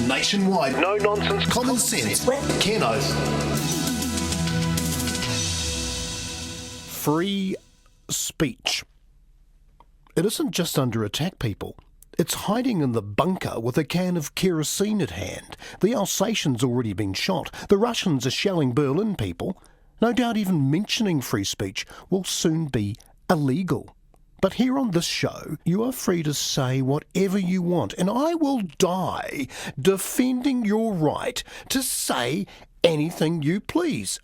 nationwide. No nonsense. Common sense. Ken Oath. Free speech. It isn't just under attack, people. It's hiding in the bunker with a can of kerosene at hand. The Alsatian's already been shot. The Russians are shelling Berlin, people. No doubt even mentioning free speech will soon be illegal. But here on this show, you are free to say whatever you want, and I will die defending your right to say anything you please.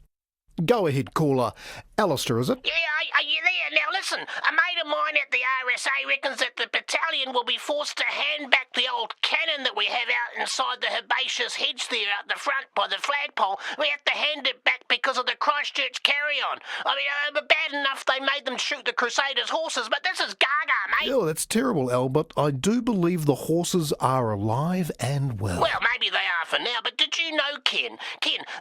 Go ahead, caller. Alistair, is it? Yeah, are you there? Now listen, a mate of mine at the RSA reckons that the battalion will be forced to hand back the old cannon that we have out inside the herbaceous hedge there out the front by the flagpole. We have to hand it back because of the Christchurch carry-on. I mean, bad enough they made them shoot the Crusaders' horses, but this is gaga, mate. Oh, that's terrible, Al, but I do believe the horses are alive and well. Well, maybe they are for now, but did you know, Ken,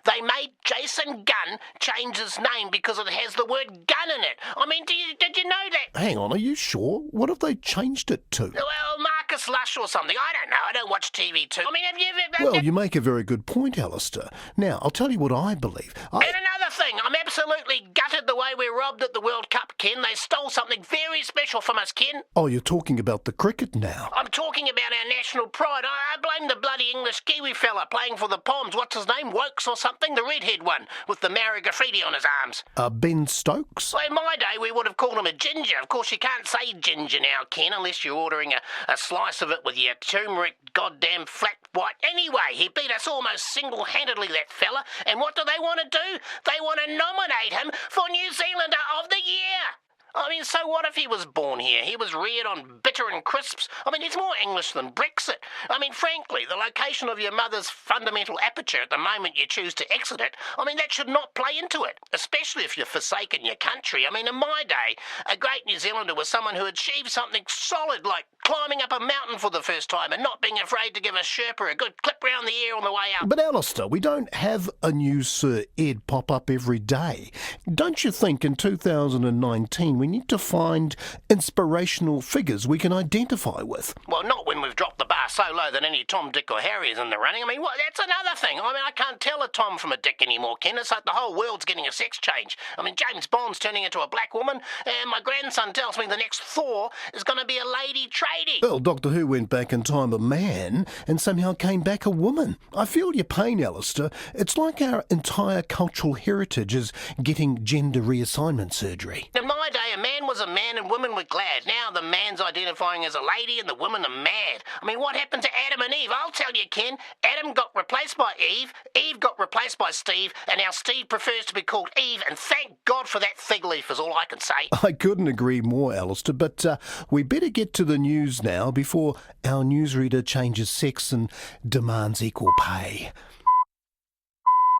they made Jason Gunn change his name because it has the word gun in it. I mean, did you know that? Hang on, are you sure? What have they changed it to? Well, Marcus Lush or something. I don't know. I don't watch TV too. I mean, have you ever... Well, you make a very good point, Alistair. Now, I'll tell you what I believe. And another thing, I'm absolutely gutted the way we robbed at the World Cup, Ken. They stole something very special from us, Ken. Oh, you're talking about the cricket now? I'm talking about our national pride. I blame the bloody English Kiwi fella playing for the Poms. What's his name? Wokes or something? The redhead one with the Maori graffiti on his arms. Ben Stokes? Well, in my day, we would have called him a ginger. Of course, you can't say ginger now, Ken, unless you're ordering a slice of it with your turmeric goddamn flat white. Anyway, he beat us almost single-handedly, that fella. And what do they want to do? They want to nominate him for New Zealander of the Year. I mean, so what if he was born here? He was reared on bitter and crisps. I mean, it's more English than Brexit. I mean, frankly, the location of your mother's fundamental aperture at the moment you choose to exit it, I mean, that should not play into it, especially if you've forsaken your country. I mean, in my day, a great New Zealander was someone who achieved something solid like climbing up a mountain for the first time and not being afraid to give a Sherpa a good clip round the ear on the way up. But Alistair, we don't have a new Sir Ed pop up every day. Don't you think in 2019 we need to find inspirational figures we can identify with? Well, not when we've dropped the bar so low that any Tom, Dick or Harry is in the running. I mean, that's another thing. I mean, I can't tell a Tom from a Dick anymore, Ken. It's like the whole world's getting a sex change. I mean, James Bond's turning into a black woman, and my grandson tells me the next Thor is going to be a lady tradie. Well, Doctor Who went back in time a man and somehow came back a woman. I feel your pain, Alistair. It's like our entire cultural heritage is getting gender reassignment surgery. In my day, a man was a man and women were glad. Now the man's identifying as a lady and the women are mad. I mean, what happened to Adam and Eve? I'll tell you, Ken. Adam got replaced by Eve, Eve got replaced by Steve, and now Steve prefers to be called Eve, and thank God for that fig leaf is all I can say. I couldn't agree more, Alistair, but we better get to the news now before our newsreader changes sex and demands equal pay.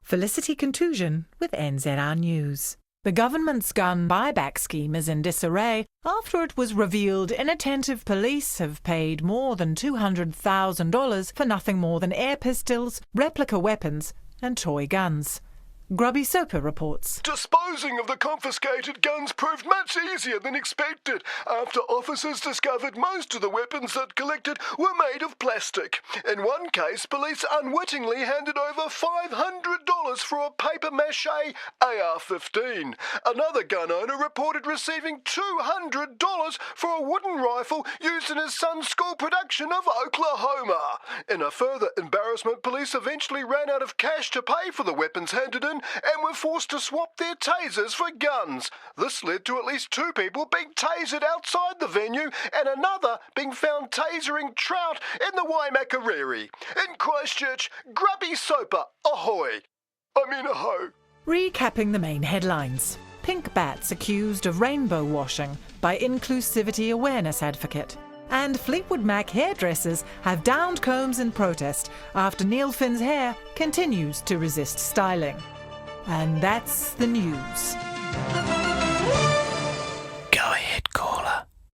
Felicity Contusion with NZR News. The government's gun buyback scheme is in disarray after it was revealed inattentive police have paid more than $200,000 for nothing more than air pistols, replica weapons and toy guns. Grubby Soper reports. Disposing of the confiscated guns proved much easier than expected after officers discovered most of the weapons that collected were made of plastic. In one case, police unwittingly handed over $500 for a papier-mâché AR-15. Another gun owner reported receiving $200 for a wooden rifle used in his son's school production of Oklahoma. In a further embarrassment, police eventually ran out of cash to pay for the weapons handed in and were forced to swap their tasers for guns. This led to at least 2 people being tasered outside the venue and another being found tasering trout in the Waimakariri. In Christchurch, Grubby Soper, ahoy! Ahoy. Recapping the main headlines. Pink bats accused of rainbow washing by inclusivity awareness advocate. And Fleetwood Mac hairdressers have downed combs in protest after Neil Finn's hair continues to resist styling. And that's the news.